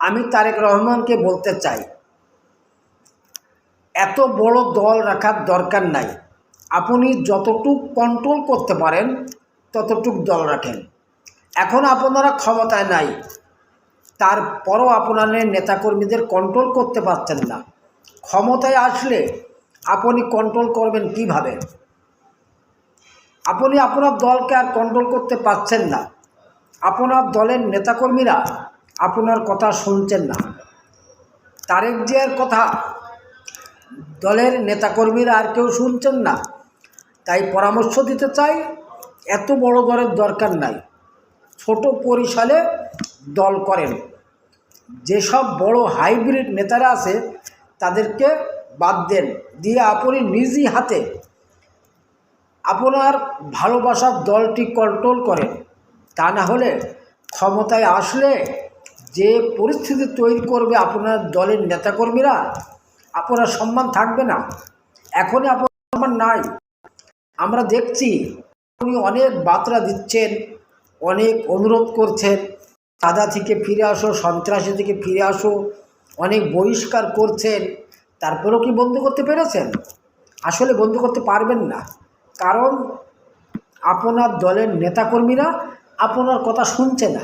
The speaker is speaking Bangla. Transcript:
আমি তারেক রহমানকে বলতে চাই, এত বড় দল রাখার দরকার নাই। আপনি যতটুক কন্ট্রোল করতে পারেন ততটুক দল রাখেন। এখন আপনারা ক্ষমতায় নাই, তারপরও আপনাদের নেতাকর্মীদের কন্ট্রোল করতে পারছেন না। ক্ষমতায় আসলে আপনি কন্ট্রোল করবেন কিভাবে? আপনি আপনার দলকে আর কন্ট্রোল করতে পারছেন না। আপনার দলের নেতাকর্মীরা আপনার কথা শুনছেন না। তারেক জিয়ার কথা দলের নেতাকর্মীরা আর কেউ শুনছেন না। তাই পরামর্শ দিতে চাই, এত বড় দলের দরকার নাই, ছোট পরিসরে দল করেন। যেসব বড় হাইব্রিড নেতারা আছে তাদেরকে বাদ দেন, দিয়ে আপনি নিজই হাতে আপনার ভালোবাসার দলটি কন্ট্রোল করেন। তা না হলে ক্ষমতায় আসলে যে পরিস্থিতি তৈরি করবে আপনার দলের নেতাকর্মীরা, আপনার সম্মান থাকবে না। এখনই আপনার সম্মান নাই। আমরা দেখছি আপনি অনেক বার্তা দিচ্ছেন, অনেক অনুরোধ করছেন, চাঁদা থেকে ফিরে আসো, সন্ত্রাসী থেকে ফিরে আসো, অনেক বহিষ্কার করছেন। তারপরেও কি বন্ধ করতে পেরেছেন? আসলে বন্ধ করতে পারবেন না, কারণ আপনার দলের নেতাকর্মীরা আপনার কথা শুনছে না।